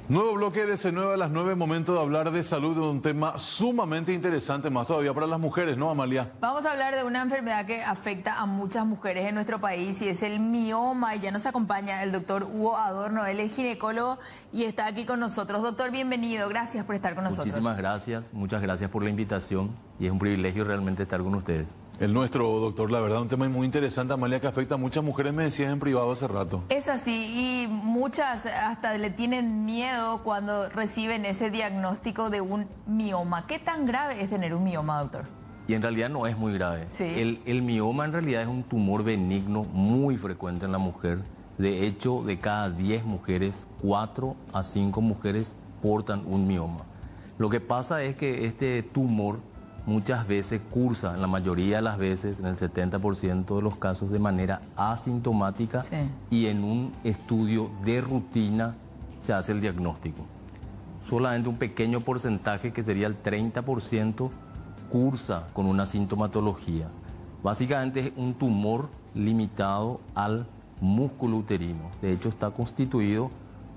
Nuevo bloque de C9 a las 9, momento de hablar de salud, de un tema sumamente interesante, más todavía para las mujeres, ¿no, Amalia? Vamos a hablar de una enfermedad que afecta a muchas mujeres en nuestro país y es el mioma. Y ya nos acompaña el doctor Hugo Adorno, él es ginecólogo y está aquí con nosotros. Doctor, bienvenido, gracias por estar con nosotros. Muchísimas gracias, muchas gracias por la invitación y es un privilegio realmente estar con ustedes. El nuestro, doctor, la verdad, un tema muy interesante, Amalia, que afecta a muchas mujeres, me decías en privado hace rato. Es así, y muchas hasta le tienen miedo cuando reciben ese diagnóstico de un mioma. ¿Qué tan grave es tener un mioma, doctor? Y en realidad no es muy grave. Sí. El mioma en realidad es un tumor benigno muy frecuente en la mujer. De hecho, de cada 10 mujeres, 4 a 5 mujeres portan un mioma. Lo que pasa es que este tumor muchas veces cursa, en la mayoría de las veces, en el 70% de los casos, de manera asintomática, Sí. y en un estudio de rutina se hace el diagnóstico. Solamente un pequeño porcentaje, que sería el 30%, cursa con una sintomatología. Básicamente es un tumor limitado al músculo uterino. De hecho, está constituido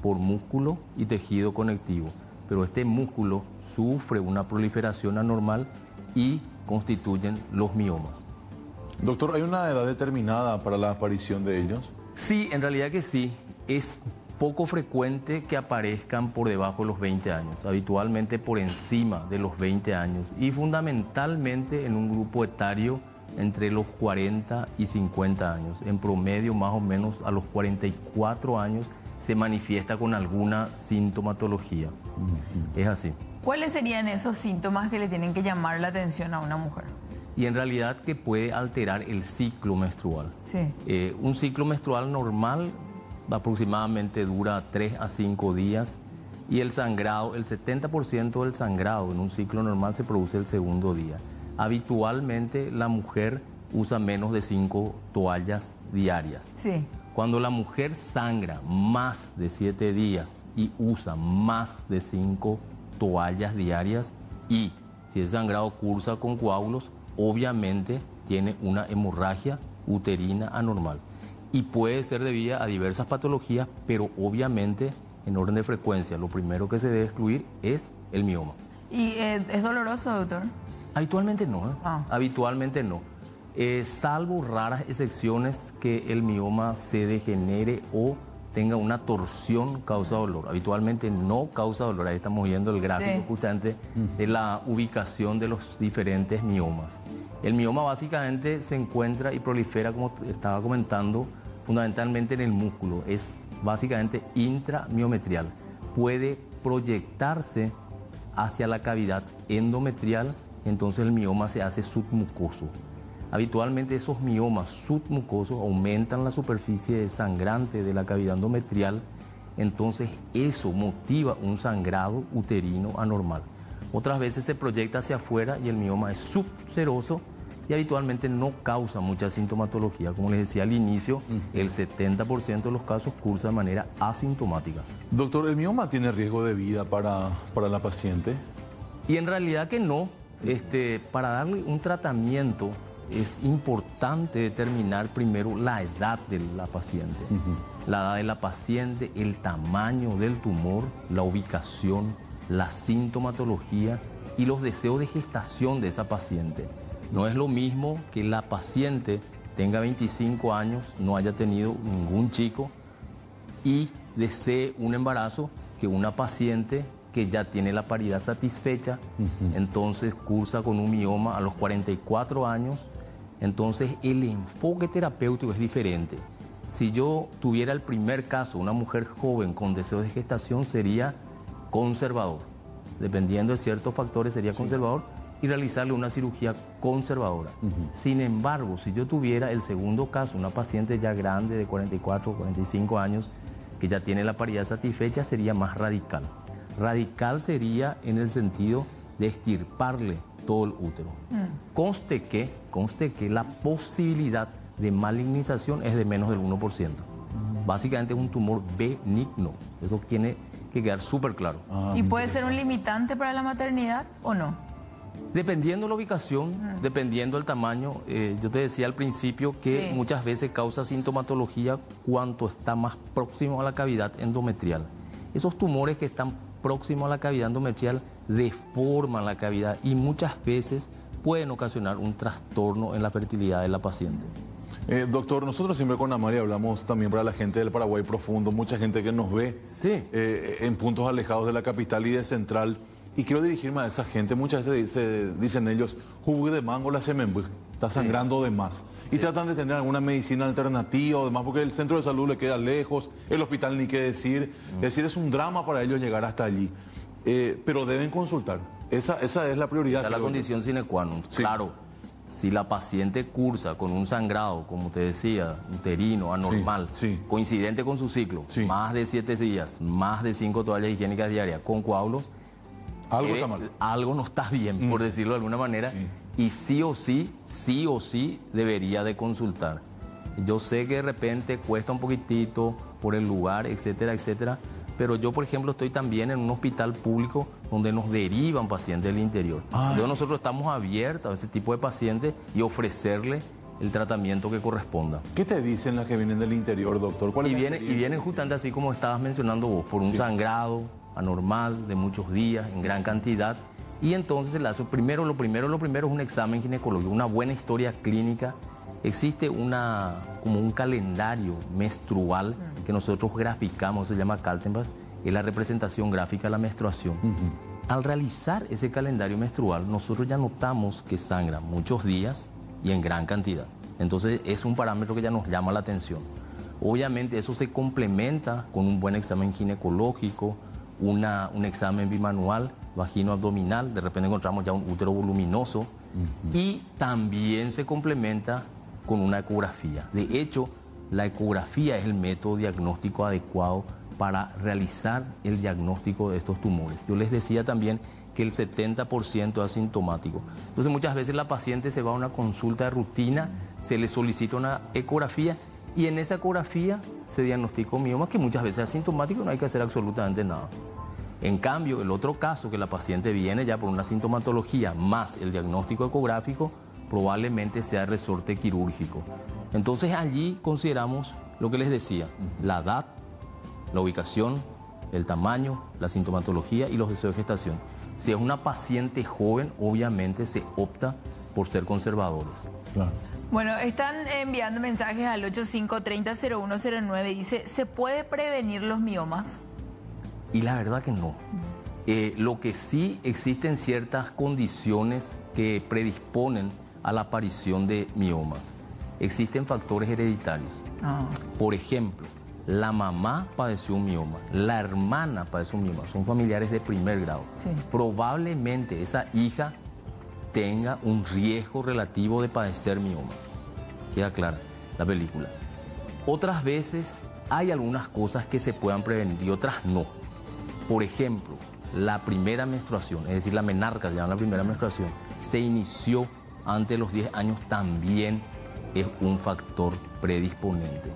por músculo y tejido conectivo, pero este músculo sufre una proliferación anormal y constituyen los miomas. Doctor, ¿hay una edad determinada para la aparición de ellos? Sí, en realidad que sí. Es poco frecuente que aparezcan por debajo de los 20 años, habitualmente por encima de los 20 años y fundamentalmente en un grupo etario entre los 40 y 50 años. En promedio, más o menos a los 44 años se manifiesta con alguna sintomatología. Es así. ¿Cuáles serían esos síntomas que le tienen que llamar la atención a una mujer? Y en realidad que puede alterar el ciclo menstrual. Sí. Un ciclo menstrual normal aproximadamente dura 3 a 5 días y el sangrado, el 70% del sangrado en un ciclo normal se produce el segundo día. Habitualmente la mujer usa menos de 5 toallas diarias. Sí. Cuando la mujer sangra más de 7 días y usa más de 5 toallas diarias y si el sangrado cursa con coágulos, obviamente tiene una hemorragia uterina anormal y puede ser debida a diversas patologías, pero obviamente en orden de frecuencia lo primero que se debe excluir es el mioma. ¿Y es doloroso, doctor? Habitualmente no, Ah. Habitualmente no. Salvo raras excepciones que el mioma se degenere o tenga una torsión causa dolor. Habitualmente no causa dolor. Ahí estamos viendo el gráfico Sí. justamente de la ubicación de los diferentes miomas. El mioma básicamente se encuentra y prolifera, como estaba comentando, fundamentalmente en el músculo. Es básicamente intramiometrial. Puede proyectarse hacia la cavidad endometrial, entonces el mioma se hace submucoso. Habitualmente esos miomas submucosos aumentan la superficie sangrante de la cavidad endometrial, entonces eso motiva un sangrado uterino anormal. Otras veces se proyecta hacia afuera y el mioma es subseroso y habitualmente no causa mucha sintomatología. Como les decía al inicio, el 70% de los casos cursa de manera asintomática. Doctor, ¿el mioma tiene riesgo de vida para la paciente? Y en realidad que no. Para darle un tratamiento es importante determinar primero la edad de la paciente. La edad de la paciente, el tamaño del tumor, la ubicación, la sintomatología y los deseos de gestación de esa paciente. No es lo mismo que la paciente tenga 25 años, no haya tenido ningún chico y desee un embarazo que una paciente que ya tiene la paridad satisfecha, entonces cursa con un mioma a los 44 años. Entonces el enfoque terapéutico es diferente. Si yo tuviera el primer caso, una mujer joven con deseos de gestación, sería conservador. Dependiendo de ciertos factores sería conservador y realizarle una cirugía conservadora. Sin embargo, si yo tuviera el segundo caso, una paciente ya grande de 44 o 45 años, que ya tiene la paridad satisfecha, sería más radical. Radical sería en el sentido de extirparle todo el útero. Conste que la posibilidad de malignización es de menos del 1%. Básicamente es un tumor benigno. Eso tiene que quedar súper claro. ¿Y puede ser un limitante para la maternidad o no? Dependiendo de la ubicación, dependiendo del tamaño, yo te decía al principio que Sí. muchas veces causa sintomatología cuanto está más próximo a la cavidad endometrial. esos tumores que están próximos a la cavidad endometrial deforman la cavidad y muchas veces pueden ocasionar un trastorno en la fertilidad de la paciente. Doctor, nosotros siempre con Amalia hablamos también para la gente del Paraguay profundo, mucha gente que nos ve en puntos alejados de la capital y de Central. Y quiero dirigirme a esa gente. Muchas veces dicen ellos, jugué de mango la semen, está sangrando de más. Y tratan de tener alguna medicina alternativa o demás, porque el centro de salud le queda lejos, el hospital ni qué decir. Es decir, es un drama para ellos llegar hasta allí. Pero deben consultar. Esa es la prioridad. Esa es la condición sine qua non. Sí. Claro, si la paciente cursa con un sangrado, como te decía, uterino, anormal, coincidente con su ciclo, más de 7 días, más de 5 toallas higiénicas diarias, con coágulos, algo está mal. Algo no está bien, por decirlo de alguna manera. Y sí o sí debería de consultar. Yo sé que de repente cuesta un poquitito por el lugar, etcétera, etcétera. Pero yo, por ejemplo, estoy también en un hospital público donde nos derivan pacientes del interior. Entonces nosotros estamos abiertos a ese tipo de pacientes y ofrecerle el tratamiento que corresponda. ¿Qué te dicen las que vienen del interior, doctor? Y vienen justamente así como estabas mencionando vos, por un sangrado anormal de muchos días, en gran cantidad. Y entonces lo primero es un examen ginecológico, una buena historia clínica. Existe como un calendario menstrual que nosotros graficamos, se llama Kaltenbach, es la representación gráfica de la menstruación. Al realizar ese calendario menstrual, nosotros ya notamos que sangra muchos días y en gran cantidad. Entonces es un parámetro que ya nos llama la atención. Obviamente eso se complementa con un buen examen ginecológico, un examen bimanual, vagino-abdominal, de repente encontramos ya un útero voluminoso y también se complementa con una ecografía. De hecho, la ecografía es el método diagnóstico adecuado para realizar el diagnóstico de estos tumores. Yo les decía también que el 70% es asintomático. Entonces muchas veces la paciente se va a una consulta de rutina, se le solicita una ecografía y en esa ecografía se diagnostica un mioma que muchas veces es asintomático y no hay que hacer absolutamente nada. En cambio, el otro caso, que la paciente viene ya por una sintomatología más el diagnóstico ecográfico, probablemente sea resorte quirúrgico. Entonces allí consideramos lo que les decía, la edad, la ubicación, el tamaño, la sintomatología y los deseos de gestación. Si es una paciente joven, obviamente se opta por ser conservadores. Claro. Bueno, están enviando mensajes al 8530-0109. Dice, ¿se puede prevenir los miomas? Y la verdad que no. Lo que sí, existen ciertas condiciones que predisponen a la aparición de miomas. Existen factores hereditarios. Por ejemplo, la mamá padeció un mioma, la hermana padeció un mioma, son familiares de primer grado. Probablemente esa hija tenga un riesgo relativo de padecer mioma. Queda clara la película. Otras veces hay algunas cosas que se puedan prevenir y otras no. Por ejemplo, la primera menstruación, es decir, la menarca, se llama la primera menstruación, se inició antes de los 10 años, también es un factor predisponente.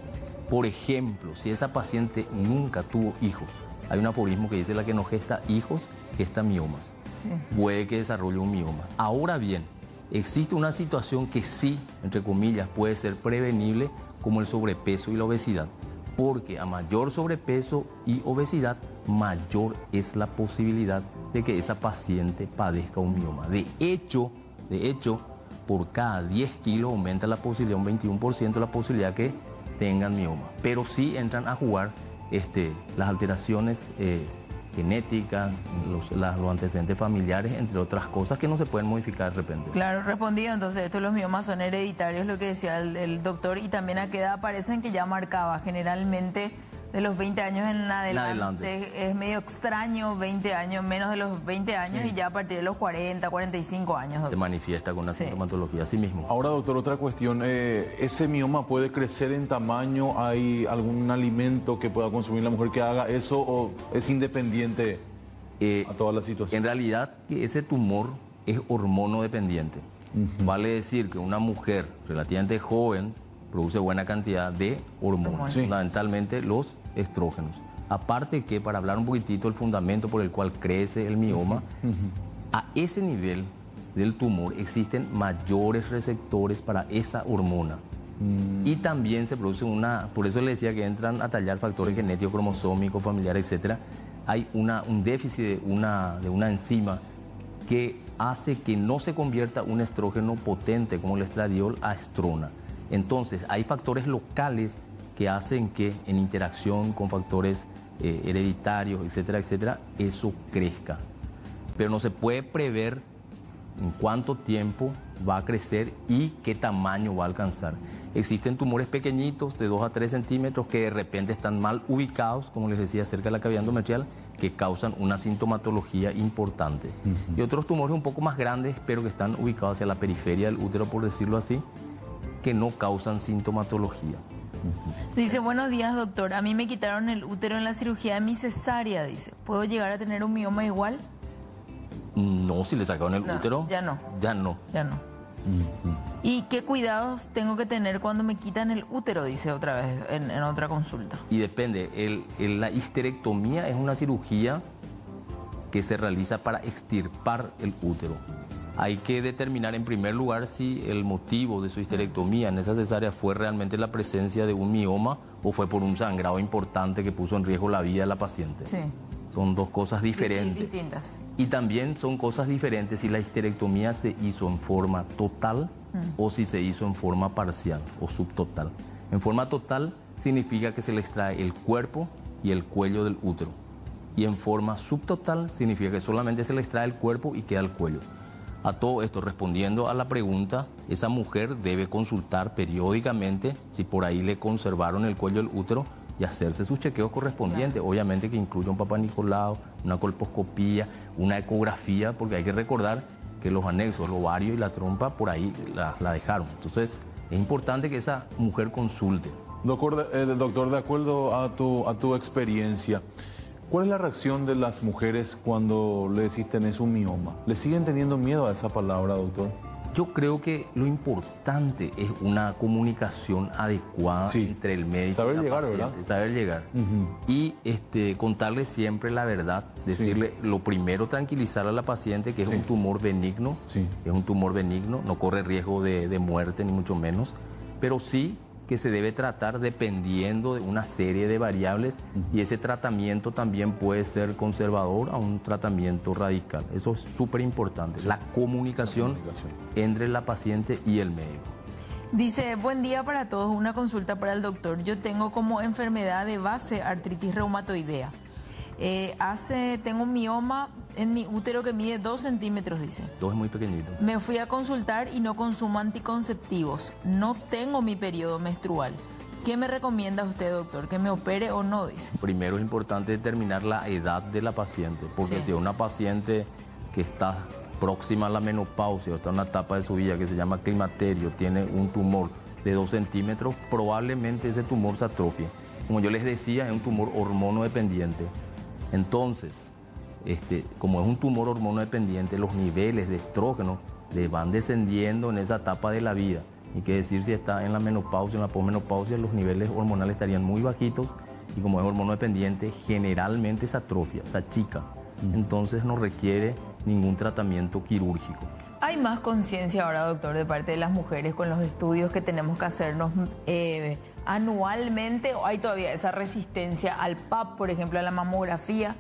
Por ejemplo, si esa paciente nunca tuvo hijos, hay un aforismo que dice: la que no gesta hijos, gesta miomas. Puede que desarrolle un mioma. Ahora bien, existe una situación que sí, entre comillas, puede ser prevenible, como el sobrepeso y la obesidad. Porque a mayor sobrepeso y obesidad, mayor es la posibilidad de que esa paciente padezca un mioma. De hecho, por cada 10 kilos aumenta la posibilidad, un 21% la posibilidad que tengan mioma. Pero sí entran a jugar las alteraciones genéticas, los antecedentes familiares, entre otras cosas que no se pueden modificar de repente. Claro, respondido. Entonces, estos los miomas son hereditarios, lo que decía el doctor, y también a qué edad aparecen, que ya marcaba generalmente de los 20 años en adelante. Es medio extraño, 20 años, menos de los 20 años, y ya a partir de los 40, 45 años. Doctor. Se manifiesta con una sintomatología así mismo. Ahora, doctor, otra cuestión. ¿Ese mioma puede crecer en tamaño? ¿Hay algún alimento que pueda consumir la mujer que haga eso o es independiente a toda la situación? En realidad, ese tumor es hormonodependiente. Vale decir que una mujer relativamente joven produce buena cantidad de hormonas, fundamentalmente los estrógenos. Aparte que, para hablar un poquitito del fundamento por el cual crece el mioma, a ese nivel del tumor existen mayores receptores para esa hormona. Y también se produce por eso le decía que entran a tallar factores genéticos, cromosómicos, familiares, etcétera. hay un déficit de una enzima que hace que no se convierta un estrógeno potente como el estradiol a estrona. Entonces, hay factores locales que hacen que en interacción con factores hereditarios, etcétera, etcétera, eso crezca. Pero no se puede prever en cuánto tiempo va a crecer y qué tamaño va a alcanzar. Existen tumores pequeñitos de 2 a 3 centímetros que de repente están mal ubicados, como les decía, cerca de la cavidad endometrial, que causan una sintomatología importante. Y otros tumores un poco más grandes, pero que están ubicados hacia la periferia del útero, por decirlo así, que no causan sintomatología. Dice, buenos días, doctor. A mí me quitaron el útero en la cirugía de mi cesárea, dice. ¿Puedo llegar a tener un mioma igual? No, si le sacaron el útero. Ya no. Ya no. Ya no. ¿Y qué cuidados tengo que tener cuando me quitan el útero? Dice otra vez en otra consulta. Y depende. La histerectomía es una cirugía que se realiza para extirpar el útero. Hay que determinar en primer lugar si el motivo de su histerectomía en esa cesárea fue realmente la presencia de un mioma o fue por un sangrado importante que puso en riesgo la vida de la paciente. Sí. Son dos cosas diferentes. Distintas. Y también son cosas diferentes si la histerectomía se hizo en forma total o si se hizo en forma parcial o subtotal. En forma total significa que se le extrae el cuerpo y el cuello del útero. Y en forma subtotal significa que solamente se le extrae el cuerpo y queda el cuello. A todo esto, respondiendo a la pregunta, esa mujer debe consultar periódicamente si por ahí le conservaron el cuello del útero y hacerse sus chequeos correspondientes. Claro. Obviamente que incluye un Papá Nicolau, una colposcopía, una ecografía, porque hay que recordar que los anexos, el ovario y la trompa, por ahí la dejaron. Entonces, es importante que esa mujer consulte. Doctor, de acuerdo a tu experiencia, ¿cuál es la reacción de las mujeres cuando le decís tenés un mioma? ¿Le siguen teniendo miedo a esa palabra, doctor? Yo creo que lo importante es una comunicación adecuada entre el médico y la paciente. ¿Verdad? Saber llegar. Y contarle siempre la verdad, decirle lo primero, tranquilizar a la paciente que es un tumor benigno, es un tumor benigno, no corre riesgo de muerte ni mucho menos, pero sí que se debe tratar dependiendo de una serie de variables y ese tratamiento también puede ser conservador a un tratamiento radical. Eso es súper importante, la comunicación entre la paciente y el médico. Dice, buen día para todos, una consulta para el doctor. Yo tengo como enfermedad de base artritis reumatoidea. Tengo un mioma en mi útero que mide 2 centímetros, dice. 2 es muy pequeñito. Me fui a consultar y no consumo anticonceptivos. No tengo mi periodo menstrual. ¿Qué me recomienda usted, doctor? ¿Que me opere o no? Dice. Primero es importante determinar la edad de la paciente, porque si es una paciente que está próxima a la menopausia o está en una etapa de su vida que se llama climaterio, tiene un tumor de 2 centímetros, probablemente ese tumor se atrofie. Como yo les decía, es un tumor hormonodependiente. Entonces, como es un tumor hormonodependiente, los niveles de estrógeno le van descendiendo en esa etapa de la vida. Y que decir, si está en la menopausia, en la posmenopausia, los niveles hormonales estarían muy bajitos y como es hormonodependiente, generalmente se atrofia, se achica. Entonces no requiere ningún tratamiento quirúrgico. ¿Hay más conciencia ahora, doctor, de parte de las mujeres con los estudios que tenemos que hacernos anualmente o hay todavía esa resistencia al PAP, por ejemplo, a la mamografía?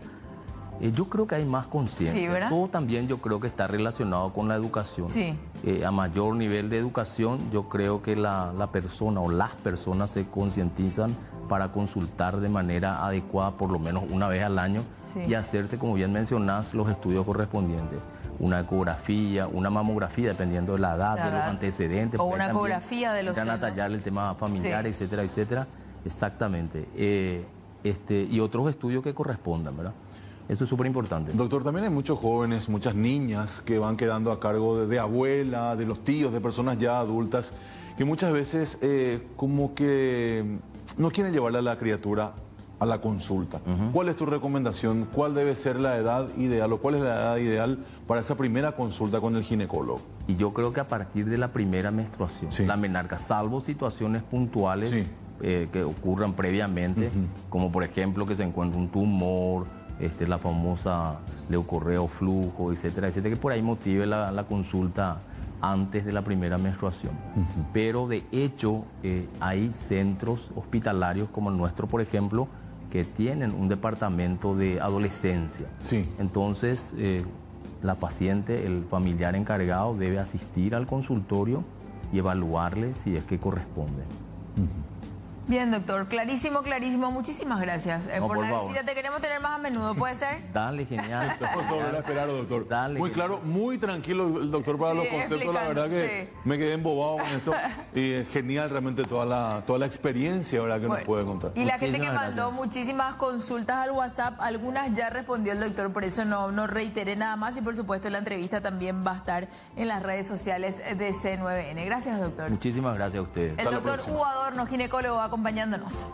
Yo creo que hay más conciencia. Sí, ¿verdad? Todo también yo creo que está relacionado con la educación. Sí. A mayor nivel de educación, yo creo que la persona o las personas se concientizan para consultar de manera adecuada por lo menos una vez al año y hacerse, como bien mencionás, los estudios correspondientes. Una ecografía, una mamografía, dependiendo de la edad, de los antecedentes. O una ecografía de los senos. Van a tallar el tema familiar, etcétera, etcétera. Exactamente. Y otros estudios que correspondan, ¿verdad? Eso es súper importante. Doctor, también hay muchos jóvenes, muchas niñas que van quedando a cargo de abuela, de los tíos, de personas ya adultas, que muchas veces como que no quieren llevarle a la criatura a la consulta. ¿Cuál es tu recomendación? ¿Cuál debe ser la edad ideal o cuál es la edad ideal para esa primera consulta con el ginecólogo? Y yo creo que a partir de la primera menstruación, la menarca, salvo situaciones puntuales que ocurran previamente, como por ejemplo que se encuentre un tumor, la famosa leucorrea o flujo, etcétera, etcétera, que por ahí motive la consulta antes de la primera menstruación. Pero de hecho hay centros hospitalarios como el nuestro, por ejemplo, que tienen un departamento de adolescencia. Sí. Entonces, la paciente, el familiar encargado debe asistir al consultorio y evaluarle si es que corresponde. Bien, doctor, clarísimo, clarísimo. Muchísimas gracias por la favor. visita. Te queremos tener más a menudo, ¿puede ser? Dale, genial. Vamos a volver a esperar, doctor. Dale, muy claro, muy tranquilo el doctor para los conceptos. La verdad que me quedé embobado con esto. Y es genial realmente toda la experiencia, ¿verdad?, que nos puede contar. Y la gente que mandó muchísimas consultas al WhatsApp, algunas ya respondió el doctor, por eso no reiteré nada más. Y por supuesto la entrevista también va a estar en las redes sociales de C9N. Gracias, doctor. Muchísimas gracias a ustedes. El doctor Hugo Adorno, ginecólogo, acompañándonos.